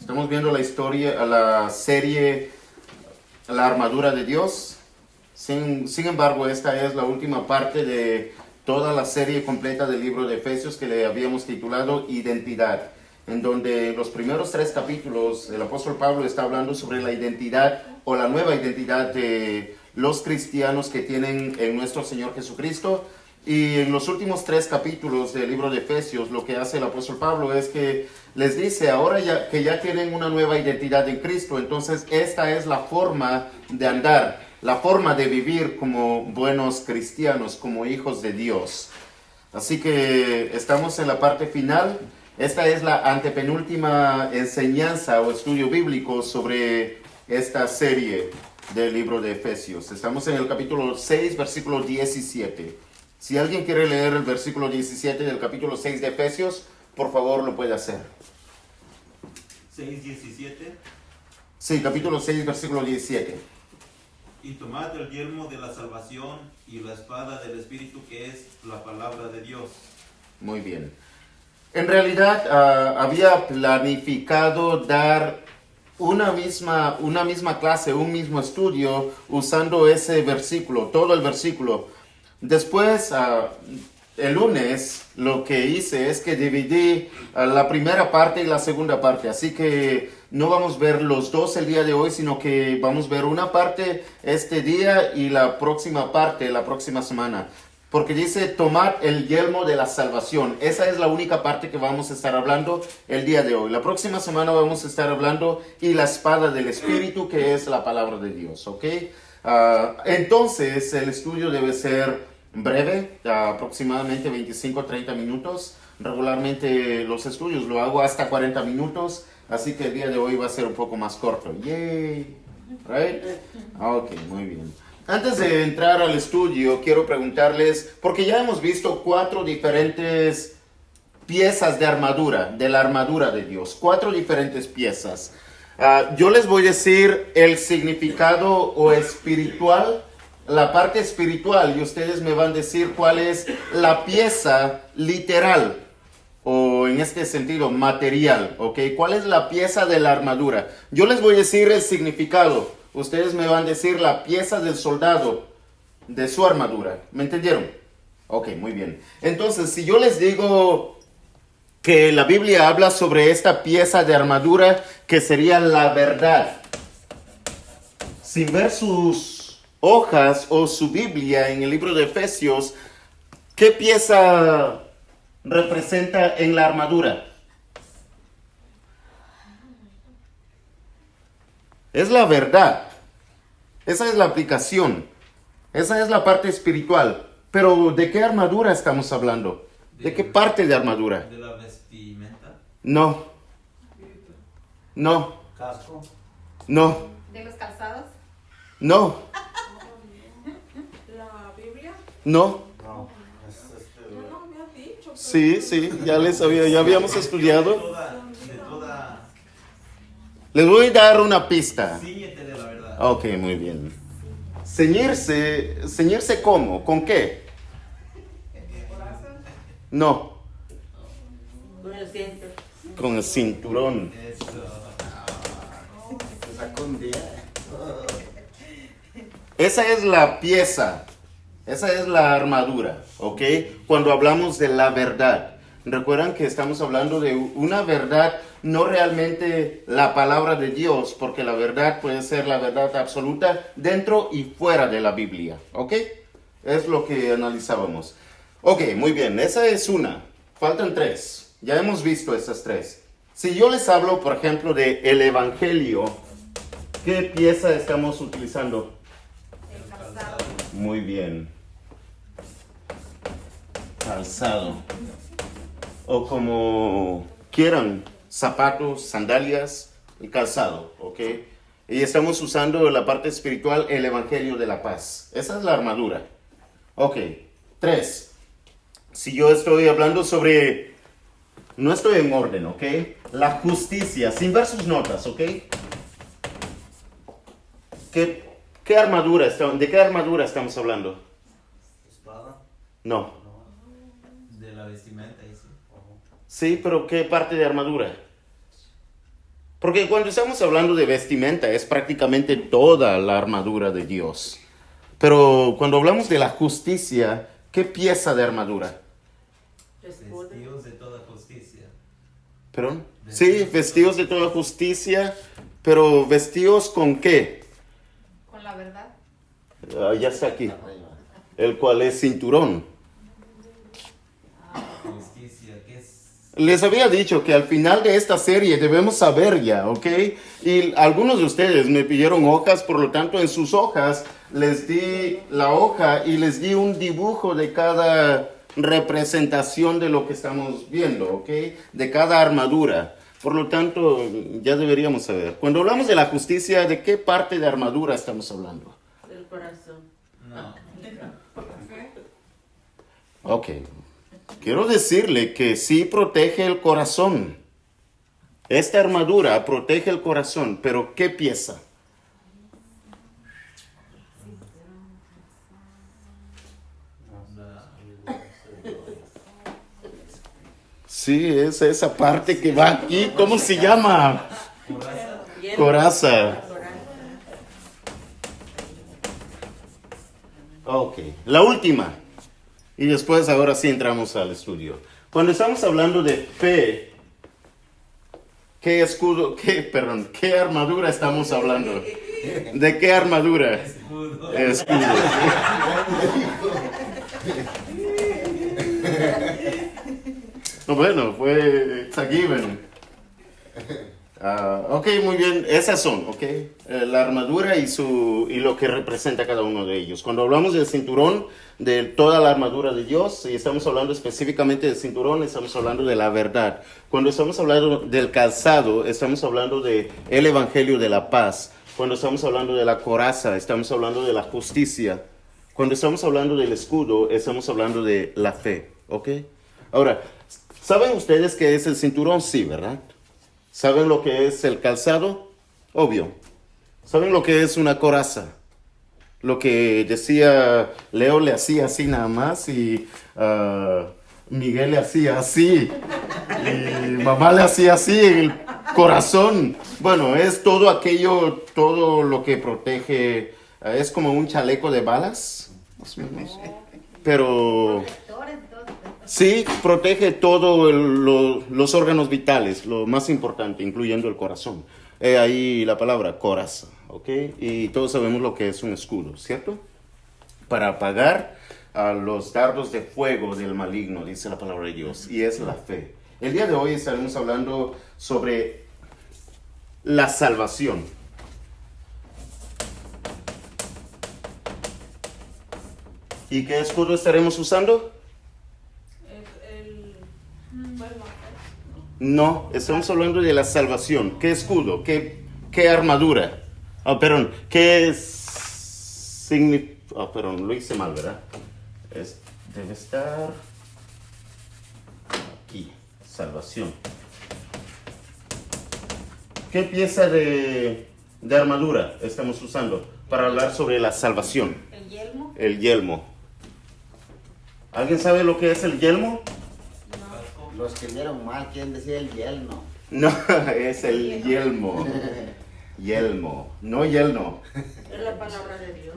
Estamos viendo la historia, la serie La armadura de Dios. Sin embargo, esta es la última parte de toda la serie completa del libro de Efesios que le habíamos titulado Identidad, en donde los primeros 3 capítulos el apóstol Pablo está hablando sobre la identidad o la nueva identidad de los cristianos que tienen en nuestro Señor Jesucristo. Y en los últimos 3 capítulos del libro de Efesios, lo que hace el apóstol Pablo es que les dice, ahora que ya tienen una nueva identidad en Cristo, entonces esta es la forma de andar, la forma de vivir como buenos cristianos, como hijos de Dios. Así que estamos en la parte final. Esta es la antepenúltima enseñanza o estudio bíblico sobre esta serie del libro de Efesios. Estamos en el capítulo 6, versículo 17. Si alguien quiere leer el versículo 17 del capítulo 6 de Efesios, por favor lo puede hacer. 6:17. Sí, capítulo 6, versículo 17. Y tomad el yelmo de la salvación y la espada del Espíritu, que es la palabra de Dios. Muy bien. En realidad había planificado dar una misma clase, un mismo estudio usando ese versículo, todo el versículo. Después, el lunes, lo que hice es que dividí la primera parte y la segunda parte. Así que no vamos a ver los dos el día de hoy, sino que vamos a ver una parte este día y la próxima parte la próxima semana. Porque dice, tomad el yelmo de la salvación. Esa es la única parte que vamos a estar hablando el día de hoy. La próxima semana vamos a estar hablando y la espada del Espíritu, que es la palabra de Dios, ¿ok? Entonces, el estudio debe ser breve, aproximadamente 25-30 minutos. Regularmente los estudios lo hago hasta 40 minutos, así que el día de hoy va a ser un poco más corto. ¡Yay! ¿Right? Ok, muy bien. Antes de entrar al estudio, quiero preguntarles, porque ya hemos visto 4 diferentes piezas de armadura, de la armadura de Dios. 4 diferentes piezas. Yo les voy a decir el significado o espiritual, la parte espiritual, y ustedes me van a decir cuál es la pieza literal, o en este sentido, material, ¿ok? ¿Cuál es la pieza de la armadura? Yo les voy a decir el significado, ustedes me van a decir la pieza del soldado de su armadura, ¿me entendieron? Ok, muy bien. Entonces, si yo les digo que la Biblia habla sobre esta pieza de armadura que sería la verdad, sin ver sus hojas o su Biblia en el libro de Efesios, ¿qué pieza representa en la armadura? Es la verdad. Esa es la aplicación. Esa es la parte espiritual. Pero ¿de qué armadura estamos hablando? ¿De qué parte de armadura? ¿De la vestimenta? No. No. ¿Casco? No. ¿De los calzados? No. ¿La Biblia? No. No. No me has dicho. Sí, ya habíamos estudiado. De toda... Les voy a dar una pista. Cíñete de la verdad. Ok, muy bien. ¿Ceñirse cómo? ¿Con qué? No, Con el centro. con el cinturón. Eso. Esa es la pieza, esa es la armadura, ¿ok? Cuando hablamos de la verdad. Recuerdan que estamos hablando de una verdad, no realmente la palabra de Dios, porque la verdad puede ser la verdad absoluta dentro y fuera de la Biblia, ¿ok? Es lo que analizábamos. Ok, muy bien, esa es una. Faltan 3. Ya hemos visto esas 3. Si yo les hablo, por ejemplo, de el Evangelio, ¿qué pieza estamos utilizando? El calzado. Muy bien. Calzado. O como quieran, zapatos, sandalias y calzado, ¿ok? Y estamos usando la parte espiritual, el Evangelio de la paz. Esa es la armadura. Ok, 3. Si yo estoy hablando sobre, no estoy en orden, ¿ok? La justicia, sin ver sus notas, ¿ok? ¿Qué armadura, de qué armadura estamos hablando? ¿Espada? No. De la vestimenta, dice. Sí, pero ¿qué parte de armadura? Porque cuando estamos hablando de vestimenta es prácticamente toda la armadura de Dios. Pero cuando hablamos de la justicia, ¿qué pieza de armadura? Vestidos de toda justicia. ¿Perdón? Sí, vestidos de toda justicia, pero ¿vestidos con qué? Con la verdad. Ya está aquí. El cual es cinturón. Justicia, ¿qué es? Les había dicho que al final de esta serie debemos saber ya, ¿ok? Y algunos de ustedes me pidieron hojas, por lo tanto en sus hojas les di la hoja y les di un dibujo de cada representación de lo que estamos viendo, ¿ok? De cada armadura. Por lo tanto, ya deberíamos saber. Cuando hablamos de la justicia, ¿de qué parte de armadura estamos hablando? Del corazón. No. Ok. Quiero decirle que sí protege el corazón. Esta armadura protege el corazón, pero ¿qué pieza? Sí, es esa parte que va aquí. ¿Cómo se llama? Coraza. Ok, la última. Y después ahora sí entramos al estudio. Cuando estamos hablando de fe, ¿qué armadura estamos hablando? ¿De qué armadura? Escudo. Escudo. Bueno, fue it's a given. Ok, muy bien, esas son, ok, la armadura y lo que representa cada uno de ellos. Cuando hablamos del cinturón, de toda la armadura de Dios, y estamos hablando específicamente del cinturón, estamos hablando de la verdad. Cuando estamos hablando del calzado, estamos hablando del evangelio de la paz. Cuando estamos hablando de la coraza, estamos hablando de la justicia. Cuando estamos hablando del escudo, estamos hablando de la fe, ok. Ahora, ¿saben ustedes qué es el cinturón? Sí, ¿verdad? ¿Saben lo que es el calzado? Obvio. ¿Saben lo que es una coraza? Lo que decía Leo le hacía así nada más y Miguel le hacía así y mamá le hacía así en el corazón. Bueno, es todo aquello, todo lo que protege, es como un chaleco de balas, más o menos. Pero sí, protege todos los órganos vitales, lo más importante, incluyendo el corazón. Ahí la palabra coraza, ¿ok? Y todos sabemos lo que es un escudo, ¿cierto? Para apagar a los dardos de fuego del maligno, dice la palabra de Dios, y es la fe. El día de hoy estaremos hablando sobre la salvación. ¿Y qué escudo estaremos usando? No, estamos hablando de la salvación. ¿Qué escudo? ¿Qué armadura? Perdón, ¿qué significa? Perdón, lo hice mal, ¿verdad? Debe estar aquí, salvación. ¿Qué pieza de armadura estamos usando para hablar sobre la salvación? ¿El yelmo? El yelmo. ¿Alguien sabe lo que es el yelmo? Los que vieron mal quieren decir el yelmo. No, es el yelmo. Yelmo, no yelmo. Es la palabra de Dios.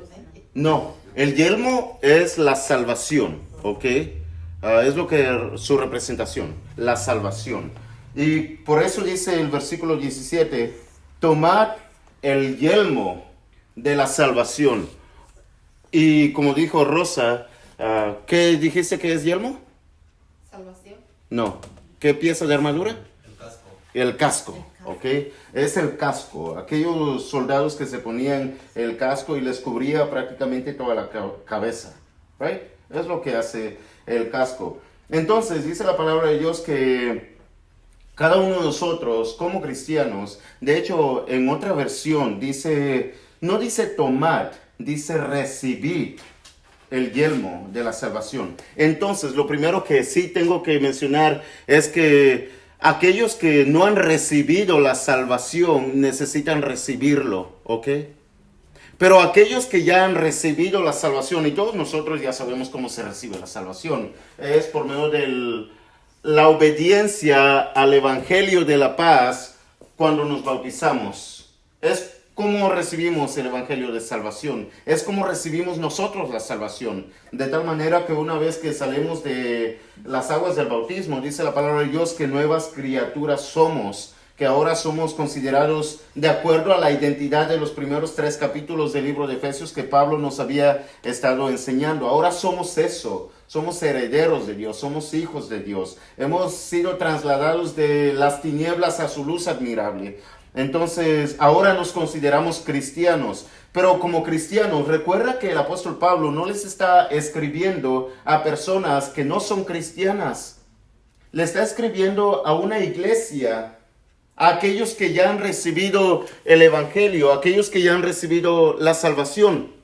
No, el yelmo es la salvación, ¿ok? Es lo que su representación, la salvación. Y por eso dice el versículo 17, tomad el yelmo de la salvación. Y como dijo Rosa, ¿qué dijiste que es yelmo? Salvación. No. ¿Qué pieza de armadura? El casco. El casco, ¿ok? Es el casco. Aquellos soldados que se ponían el casco y les cubría prácticamente toda la cabeza, ¿right? Es lo que hace el casco. Entonces, dice la palabra de Dios que cada uno de nosotros, como cristianos, de hecho, en otra versión dice, no dice tomad, dice recibir el yelmo de la salvación. Entonces, lo primero que sí tengo que mencionar es que aquellos que no han recibido la salvación necesitan recibirlo, ¿ok? Pero aquellos que ya han recibido la salvación, y todos nosotros ya sabemos cómo se recibe la salvación, es por medio de la obediencia al evangelio de la paz cuando nos bautizamos. Es como recibimos el Evangelio de salvación. Es como recibimos nosotros la salvación. De tal manera que una vez que salimos de las aguas del bautismo, dice la palabra de Dios que nuevas criaturas somos, que ahora somos considerados de acuerdo a la identidad de los primeros 3 capítulos del libro de Efesios que Pablo nos había estado enseñando. Ahora somos eso. Somos herederos de Dios, somos hijos de Dios. Hemos sido trasladados de las tinieblas a su luz admirable. Entonces, ahora nos consideramos cristianos. Pero como cristianos, recuerda que el apóstol Pablo no les está escribiendo a personas que no son cristianas. Le está escribiendo a una iglesia, a aquellos que ya han recibido el evangelio, a aquellos que ya han recibido la salvación.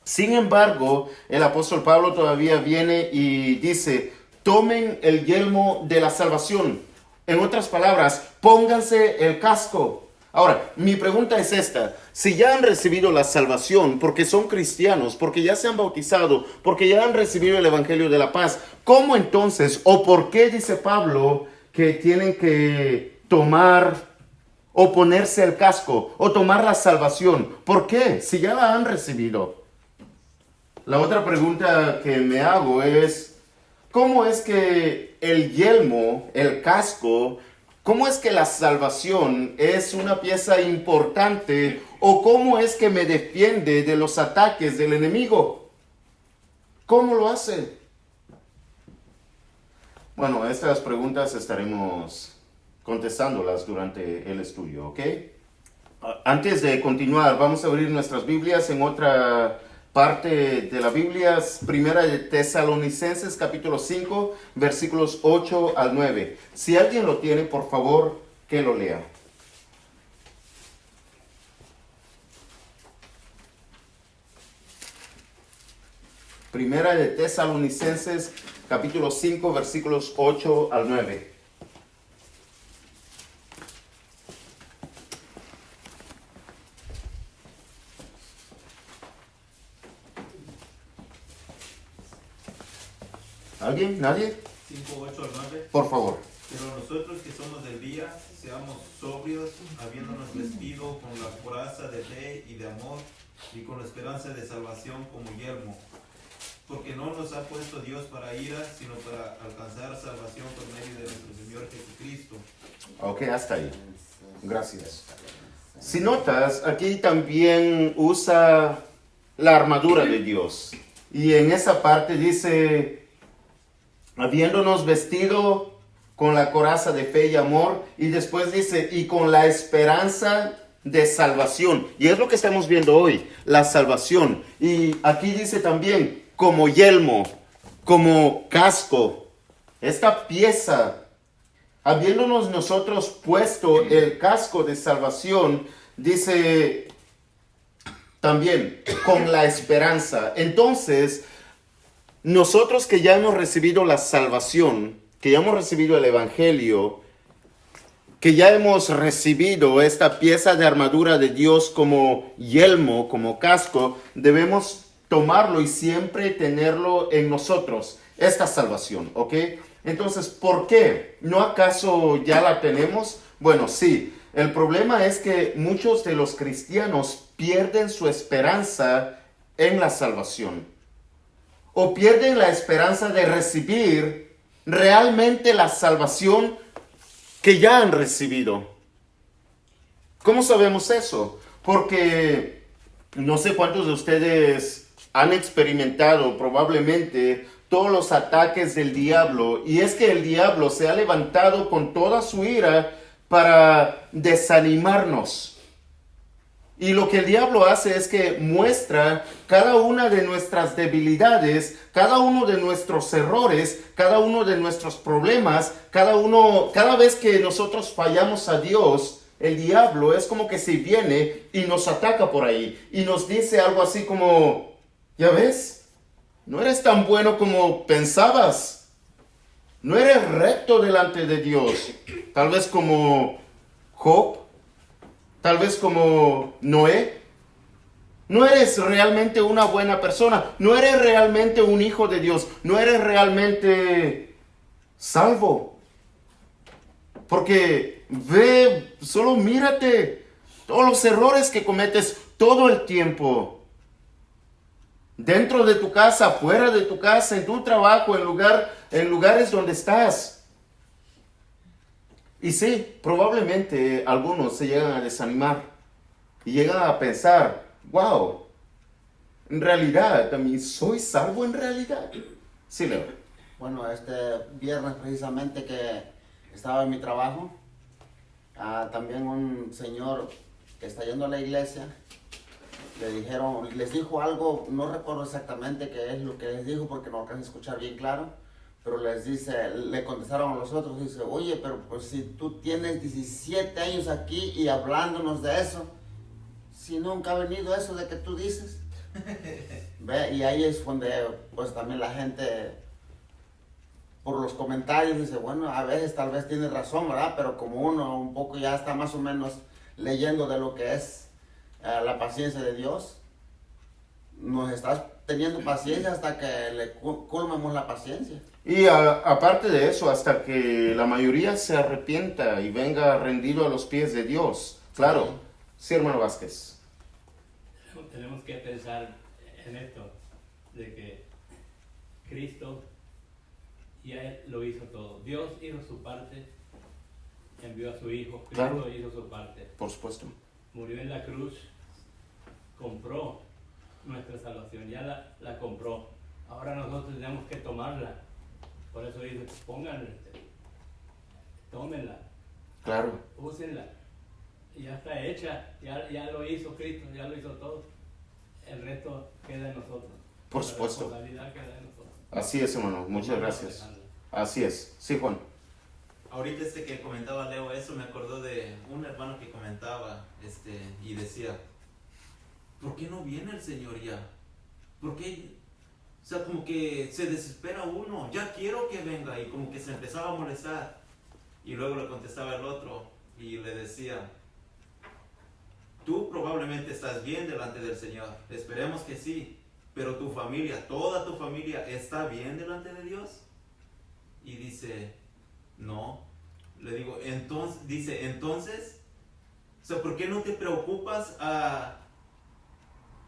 Sin embargo, el apóstol Pablo todavía viene y dice, tomen el yelmo de la salvación. En otras palabras, pónganse el casco. Ahora, mi pregunta es esta. Si ya han recibido la salvación, porque son cristianos, porque ya se han bautizado, porque ya han recibido el evangelio de la paz, ¿cómo entonces o por qué dice Pablo que tienen que tomar o ponerse el casco o tomar la salvación? ¿Por qué? Si ya la han recibido. La otra pregunta que me hago es, ¿cómo es que el yelmo, el casco, cómo es que la salvación es una pieza importante o cómo es que me defiende de los ataques del enemigo? ¿Cómo lo hace? Bueno, estas preguntas estaremos contestándolas durante el estudio, ¿ok? Antes de continuar, vamos a abrir nuestras Biblias en otra parte de la Biblia, Primera de Tesalonicenses, capítulo 5, versículos 8 al 9. Si alguien lo tiene, por favor, que lo lea. Primera de Tesalonicenses, capítulo 5, versículos 8 al 9. ¿Alguien? ¿Nadie? 5, 8 al 9. Por favor. Pero nosotros que somos del día, seamos sobrios, habiéndonos vestido con la coraza de fe y de amor, y con la esperanza de salvación como yelmo. Porque no nos ha puesto Dios para ira, sino para alcanzar salvación por medio de nuestro Señor Jesucristo. Ok, hasta ahí. Gracias. Si notas, aquí también usa la armadura de Dios. Y en esa parte dice, habiéndonos vestido con la coraza de fe y amor, y después dice, y con la esperanza de salvación. Y es lo que estamos viendo hoy, la salvación. Y aquí dice también, como yelmo, como casco, esta pieza, habiéndonos nosotros puesto el casco de salvación, dice también, con la esperanza. Entonces, nosotros que ya hemos recibido la salvación, que ya hemos recibido el evangelio, que ya hemos recibido esta pieza de armadura de Dios como yelmo, como casco, debemos tomarlo y siempre tenerlo en nosotros, esta salvación, ¿ok? Entonces, ¿por qué? ¿No acaso ya la tenemos? Bueno, sí. El problema es que muchos de los cristianos pierden su esperanza en la salvación. O pierden la esperanza de recibir realmente la salvación que ya han recibido. ¿Cómo sabemos eso? Porque no sé cuántos de ustedes han experimentado probablemente todos los ataques del diablo. Y es que el diablo se ha levantado con toda su ira para desanimarnos. Y lo que el diablo hace es que muestra cada una de nuestras debilidades, cada uno de nuestros errores, cada uno de nuestros problemas, cada vez que nosotros fallamos a Dios, el diablo es como que si viene y nos ataca por ahí y nos dice algo así como, ¿ya ves? No eres tan bueno como pensabas. No eres recto delante de Dios. Tal vez como Job. Tal vez como Noé. No eres realmente una buena persona. No eres realmente un hijo de Dios. No eres realmente salvo. Porque solo mírate. Todos los errores que cometes todo el tiempo. Dentro de tu casa, fuera de tu casa, en tu trabajo, en lugares donde estás. Y sí, probablemente algunos se llegan a desanimar y llegan a pensar, wow, en realidad, también soy salvo en realidad. Sí, Leo. Bueno, este viernes precisamente que estaba en mi trabajo, también un señor que está yendo a la iglesia, les dijo algo, no recuerdo exactamente qué es lo que les dijo porque no alcancé a escuchar bien claro, pero le contestaron a los otros, dice, oye, pero pues si tú tienes 17 años aquí y hablándonos de eso, si nunca ha venido eso de que tú dices. ¿Ve? Y ahí es donde pues también la gente por los comentarios dice, bueno, a veces tal vez tiene razón, ¿verdad? Pero como uno un poco ya está más o menos leyendo de lo que es la paciencia de Dios, nos estás teniendo paciencia hasta que le culmemos la paciencia. Y aparte de eso, hasta que la mayoría se arrepienta y venga rendido a los pies de Dios. Claro. Sí, hermano Vázquez. Tenemos que pensar en esto, de que Cristo ya lo hizo todo. Dios hizo su parte, envió a su Hijo, Cristo Claro. hizo su parte. Por supuesto. Murió en la cruz, compró nuestra salvación, ya la compró. Ahora nosotros tenemos que tomarla. Por eso dice, tómenla, Claro. úsenla. Ya está hecha, ya lo hizo Cristo, ya lo hizo todo. El resto queda en nosotros. Por supuesto. La responsabilidad queda en nosotros. Así es, hermano. Muchas gracias. Así es. Sí, Juan. Ahorita que comentaba Leo eso, me acordó de un hermano que comentaba y decía, ¿por qué no viene el Señor ya? ¿Por qué? O sea, como que se desespera uno, ya quiero que venga, y como que se empezaba a molestar. Y luego le contestaba el otro y le decía, tú probablemente estás bien delante del Señor, esperemos que sí, pero tu familia, toda tu familia, ¿está bien delante de Dios? Y dice, no. Le digo, entonces, o sea, ¿por qué no te preocupas a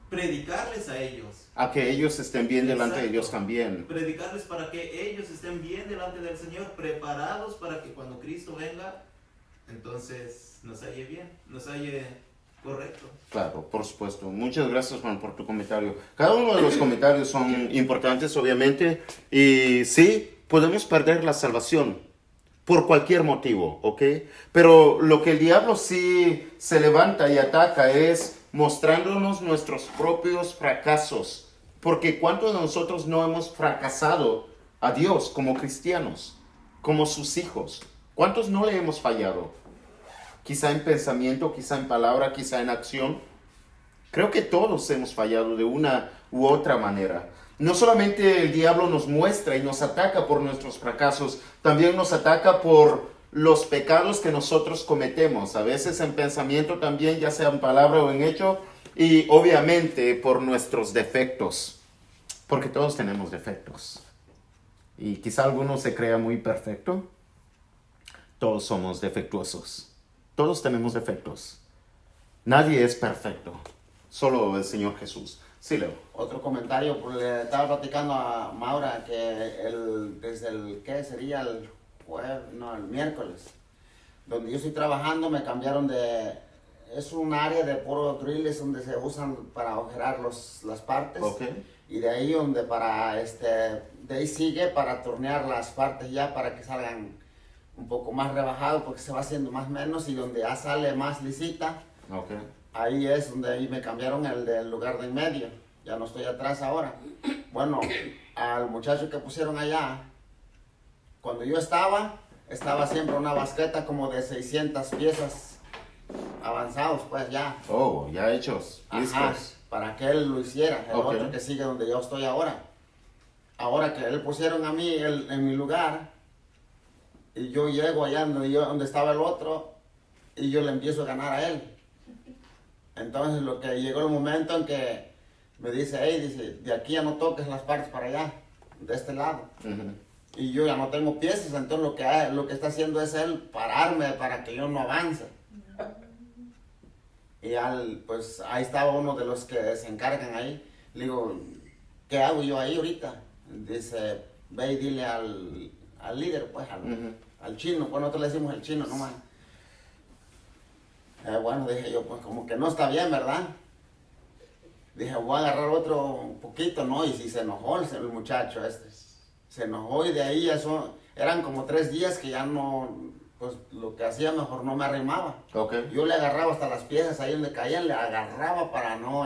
predicarles a ellos? A que ellos estén bien delante de Exacto. Dios también. Predicarles para que ellos estén bien delante del Señor, preparados para que cuando Cristo venga, entonces nos halle bien, nos halle correcto. Claro, por supuesto. Muchas gracias, Juan, por tu comentario. Cada uno de los comentarios son importantes, obviamente. Y sí, podemos perder la salvación por cualquier motivo, ¿ok? Pero lo que el diablo sí se levanta y ataca es mostrándonos nuestros propios fracasos. Porque ¿cuántos de nosotros no hemos fracasado a Dios como cristianos, como sus hijos? ¿Cuántos no le hemos fallado? Quizá en pensamiento, quizá en palabra, quizá en acción. Creo que todos hemos fallado de una u otra manera. No solamente el diablo nos muestra y nos ataca por nuestros fracasos, también nos ataca por los pecados que nosotros cometemos. A veces en pensamiento también, ya sea en palabra o en hecho, y obviamente por nuestros defectos. Porque todos tenemos defectos. Y quizá alguno se crea muy perfecto. Todos somos defectuosos. Todos tenemos defectos. Nadie es perfecto. Solo el Señor Jesús. Sí, Leo. Otro comentario, pues le estaba platicando a Maura que desde el, ¿qué sería? El jueves, no, el miércoles, donde yo estoy trabajando me cambiaron es un área de puro drills donde se usan para agujerar las partes. Okay. Y de ahí donde de ahí sigue para tornear las partes ya para que salgan un poco más rebajados porque se va haciendo más menos y donde ya sale más lisita. Okay. Ahí es donde ahí me cambiaron el del lugar de en medio. Ya no estoy atrás ahora. Bueno, al muchacho que pusieron allá, cuando yo estaba siempre una basqueta como de 600 piezas avanzados, pues ya. Oh, ya hechos, listos. Ajá, para que él lo hiciera. El Okay. otro que sigue donde yo estoy ahora. Ahora que él pusieron a mí en mi lugar, y yo llego allá donde estaba el otro, y yo le empiezo a ganar a él. Entonces lo que llegó el momento en que me dice, hey, dice, de aquí ya no toques las partes para allá, de este lado. Ujú. y yo ya no tengo piezas, entonces lo que está haciendo es él pararme para que yo no avance. Y pues ahí estaba uno de los que se encargan ahí. Le digo, ¿qué hago yo ahí ahorita? Dice, ve y dile al líder, pues, al chino. Pues nosotros le decimos el chino nomás. Bueno, dije yo, pues como que no está bien, ¿verdad? Dije, voy a agarrar otro un poquito, ¿no? Y si se enojó el muchacho este. Se enojó y de ahí eran como 3 días que ya no, pues lo que hacía mejor no me arrimaba. Okay. Yo le agarraba hasta las piezas ahí donde caían, le agarraba para no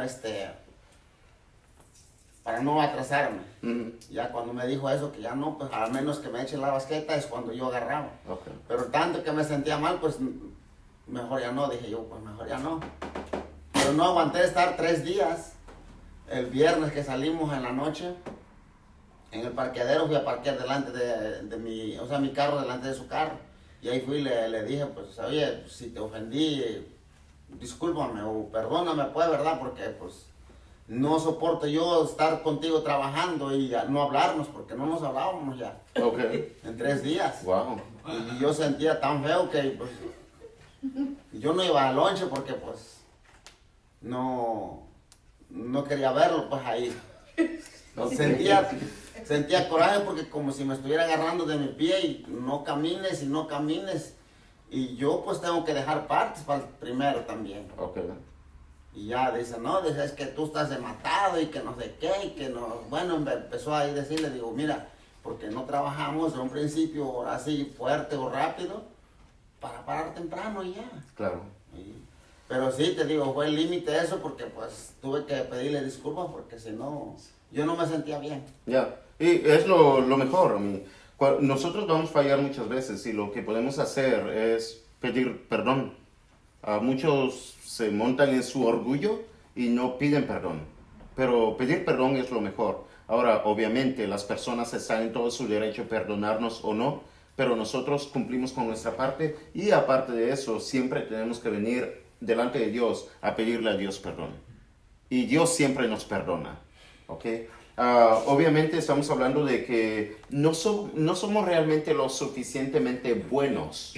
atrasarme. Ya cuando me dijo eso, que ya no, pues al menos que me eche la basqueta, es cuando yo agarraba. Okay. Pero tanto que me sentía mal, pues mejor ya no, dije yo, pues mejor ya no. Pero no aguanté estar 3 días. El viernes que salimos en la noche, en el parqueadero fui a parquear delante de mi carro delante de su carro. Y ahí fui y le dije, pues, oye, si te ofendí, discúlpame o perdóname, pues, ¿verdad? Porque, pues, no soporto yo estar contigo trabajando y no hablarnos, porque no nos hablábamos ya. Okay. En 3 días. Wow. Y yo sentía tan feo que, pues, yo no iba al lonche porque, pues, no quería verlo, pues, ahí. Sentía coraje porque como si me estuviera agarrando de mi pie y no camines y no camines. Y yo pues tengo que dejar partes para el primero también. Okay. Y ya dice, no, dice, es que tú estás de matado y que no sé qué, y que no. Bueno, empezó a decirle, digo, mira, porque no trabajamos de un principio así fuerte o rápido para parar temprano y ya. Claro. Pero sí, te digo, fue el límite eso porque pues tuve que pedirle disculpas porque si no, yo no me sentía bien. Ya, y es lo mejor. Nosotros vamos a fallar muchas veces y lo que podemos hacer es pedir perdón. Muchos se montan en su orgullo y no piden perdón, pero pedir perdón es lo mejor. Ahora, obviamente, las personas están en todo su derecho a perdonarnos o no, pero nosotros cumplimos con nuestra parte y aparte de eso, siempre tenemos que venir delante de Dios a pedirle a Dios perdón. Y Dios siempre nos perdona, ¿ok? Obviamente estamos hablando de que no somos realmente lo suficientemente buenos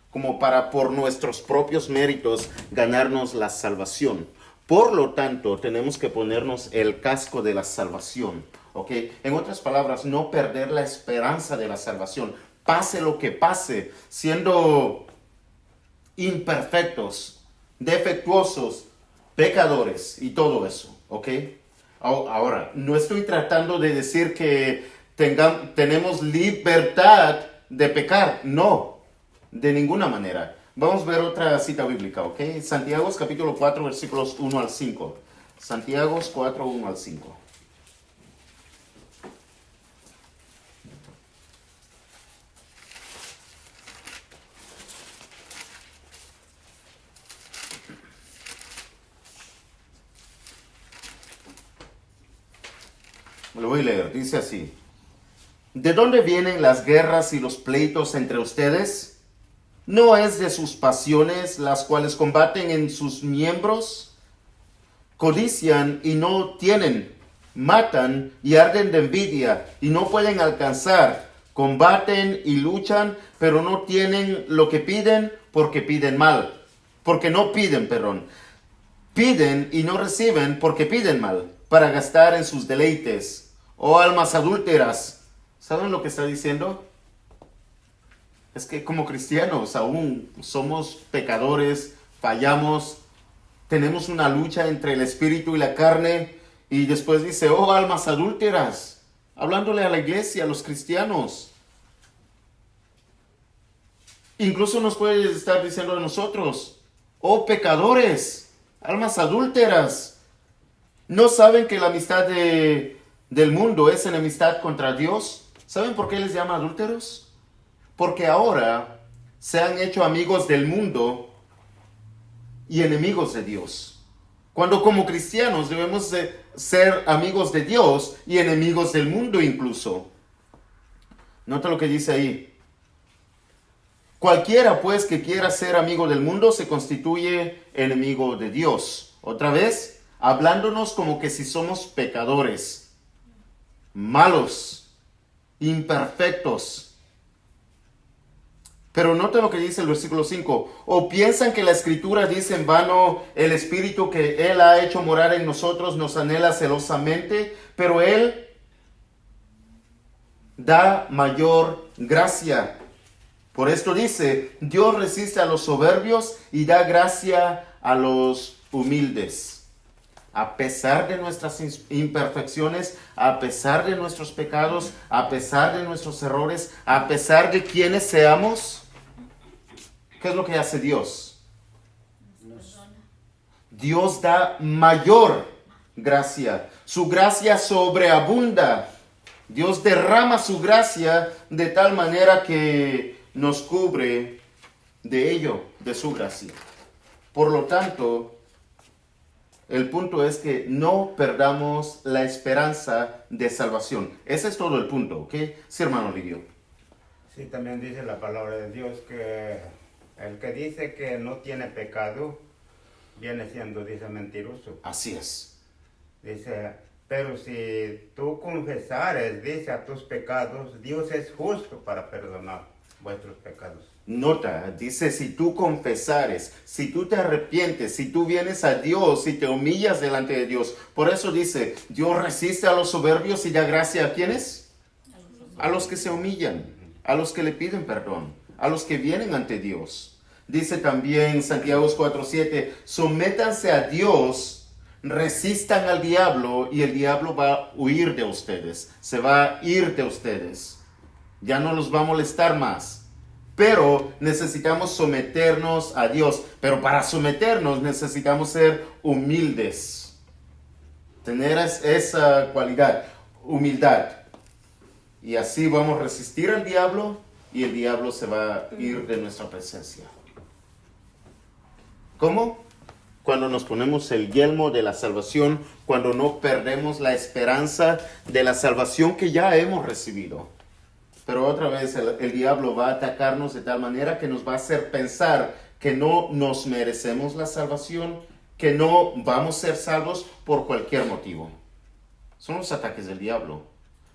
como para por nuestros propios méritos ganarnos la salvación. Por lo tanto, tenemos que ponernos el casco de la salvación, ¿ok? En otras palabras, no perder la esperanza de la salvación. Pase lo que pase, siendo imperfectos, defectuosos, pecadores y todo eso, ¿ok? Ahora, no estoy tratando de decir que tenemos libertad de pecar, no, de ninguna manera. Vamos a ver otra cita bíblica, ¿ok? Santiago capítulo 4, versículos 1 al 5. Santiago 4, 1 al 5. Lo voy a leer, dice así. ¿De dónde vienen las guerras y los pleitos entre ustedes? ¿No es de sus pasiones las cuales combaten en sus miembros? Codician y no tienen, matan y arden de envidia y no pueden alcanzar, combaten y luchan, pero no tienen lo que piden porque piden mal, porque no piden, perdón. Piden y no reciben porque piden mal, para gastar en sus deleites. Oh almas adúlteras, ¿saben lo que está diciendo? Es que como cristianos aún somos pecadores, fallamos, tenemos una lucha entre el espíritu y la carne, y después dice, oh almas adúlteras, hablándole a la iglesia, a los cristianos. Incluso nos puede estar diciendo a nosotros, oh pecadores, almas adúlteras, ¿no saben que la amistad del mundo es enemistad contra Dios? ¿Saben por qué les llama adúlteros? Porque ahora se han hecho amigos del mundo y enemigos de Dios. Cuando como cristianos debemos ser amigos de Dios y enemigos del mundo incluso. Nota lo que dice ahí. Cualquiera pues que quiera ser amigo del mundo se constituye enemigo de Dios. Otra vez, hablándonos como que si somos pecadores, malos, imperfectos. Pero noten lo que dice el versículo 5. ¿O piensan que la Escritura dice en vano el Espíritu que Él ha hecho morar en nosotros nos anhela celosamente? Pero Él da mayor gracia. Por esto dice, Dios resiste a los soberbios y da gracia a los humildes. A pesar de nuestras imperfecciones, a pesar de nuestros pecados, a pesar de nuestros errores, a pesar de quienes seamos, ¿qué es lo que hace Dios? Dios da mayor gracia. Su gracia sobreabunda. Dios derrama su gracia de tal manera que nos cubre de ello, de su gracia. Por lo tanto, el punto es que no perdamos la esperanza de salvación. Ese es todo el punto, ¿ok? Sí, hermano Lidio. Sí, también dice la palabra de Dios que el que dice que no tiene pecado, viene siendo, dice, mentiroso. Así es. Dice, pero si tú confesares, dice, a tus pecados, Dios es justo para perdonar vuestros pecados. Nota, dice, si tú confesares, si tú te arrepientes, si tú vienes a Dios, si te humillas delante de Dios. Por eso dice, Dios resiste a los soberbios y da gracia a ¿quiénes? A los que se humillan, a los que le piden perdón, a los que vienen ante Dios. Dice también Santiago 4:7, sométanse a Dios, resistan al diablo y el diablo va a huir de ustedes, se va a ir de ustedes. Ya no los va a molestar más. Pero necesitamos someternos a Dios. Pero para someternos necesitamos ser humildes. Tener esa cualidad, humildad. Y así vamos a resistir al diablo y el diablo se va a ir de nuestra presencia. ¿Cómo? Cuando nos ponemos el yelmo de la salvación, cuando no perdemos la esperanza de la salvación que ya hemos recibido. Pero otra vez el diablo va a atacarnos de tal manera que nos va a hacer pensar que no nos merecemos la salvación, que no vamos a ser salvos por cualquier motivo. Son los ataques del diablo.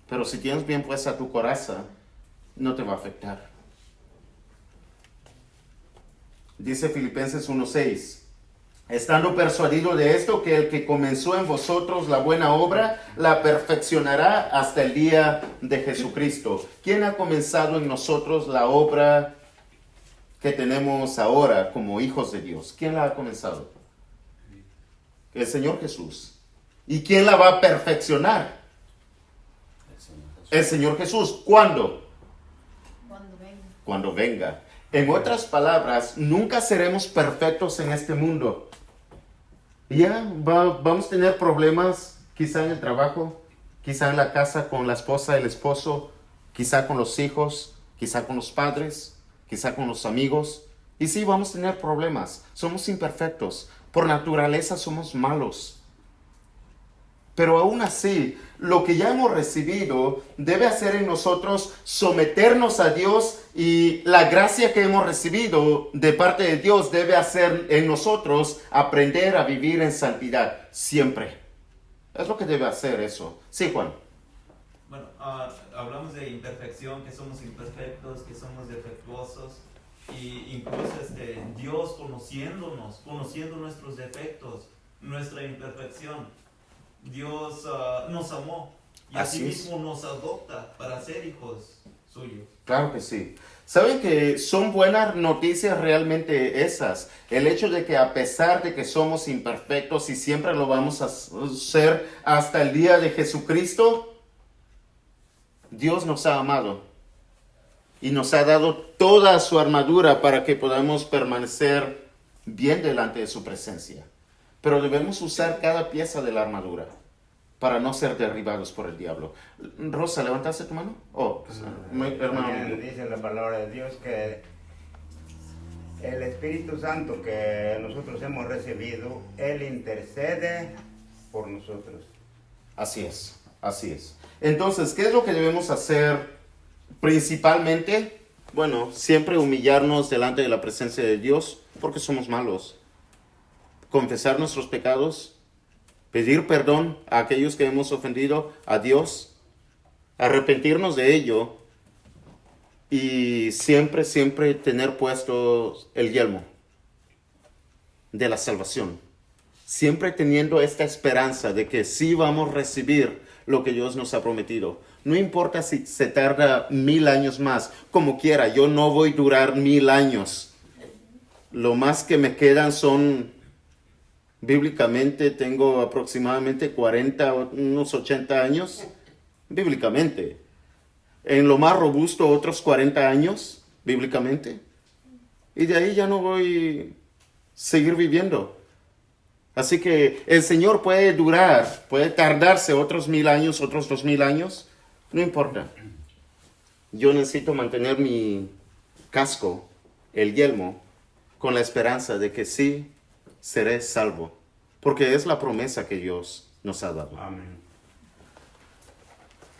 Pero si tienes bien puesta tu coraza, no te va a afectar. Dice Filipenses 1:6. Estando persuadido de esto, que el que comenzó en vosotros la buena obra, la perfeccionará hasta el día de Jesucristo. ¿Quién ha comenzado en nosotros la obra que tenemos ahora como hijos de Dios? ¿Quién la ha comenzado? El Señor Jesús. ¿Y quién la va a perfeccionar? El Señor Jesús. ¿Cuándo? Cuando venga. Cuando venga. En otras palabras, nunca seremos perfectos en este mundo. Vamos a tener problemas quizá en el trabajo, quizá en la casa con la esposa, el esposo, quizá con los hijos, quizá con los padres, quizá con los amigos. Y sí, vamos a tener problemas. Somos imperfectos. Por naturaleza somos malos. Pero aún así, lo que ya hemos recibido debe hacer en nosotros someternos a Dios, y la gracia que hemos recibido de parte de Dios debe hacer en nosotros aprender a vivir en santidad siempre. Es lo que debe hacer eso. Sí, Juan. Bueno, hablamos de imperfección, que somos imperfectos, que somos defectuosos, y incluso Dios conociendo nuestros defectos, nuestra imperfección. Dios nos amó y así mismo nos adopta para ser hijos suyos. Claro que sí. ¿Saben que son buenas noticias realmente esas? El hecho de que a pesar de que somos imperfectos y siempre lo vamos a ser hasta el día de Jesucristo, Dios nos ha amado y nos ha dado toda su armadura para que podamos permanecer bien delante de su presencia. Pero debemos usar cada pieza de la armadura para no ser derribados por el diablo. Rosa, ¿levantaste tu mano? Hermano. También dice la palabra de Dios que el Espíritu Santo que nosotros hemos recibido, Él intercede por nosotros. Así es, así es. Entonces, ¿qué es lo que debemos hacer principalmente? Bueno, siempre humillarnos delante de la presencia de Dios porque somos malos. Confesar nuestros pecados, pedir perdón a aquellos que hemos ofendido a Dios, arrepentirnos de ello y siempre, siempre tener puesto el yelmo de la salvación. Siempre teniendo esta esperanza de que sí vamos a recibir lo que Dios nos ha prometido. No importa si se tarda 1000 años más, como quiera, yo no voy a durar 1000 años. Lo más que me quedan son, bíblicamente, tengo aproximadamente 40, unos 80 años, bíblicamente. En lo más robusto, otros 40 años, bíblicamente. Y de ahí ya no voy a seguir viviendo. Así que el Señor puede durar, puede tardarse otros 1000 años, otros 2000 años, no importa. Yo necesito mantener mi casco, el yelmo, con la esperanza de que sí seré salvo, porque es la promesa que Dios nos ha dado. Amén.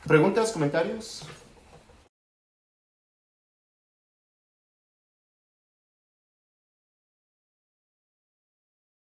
¿Preguntas, comentarios?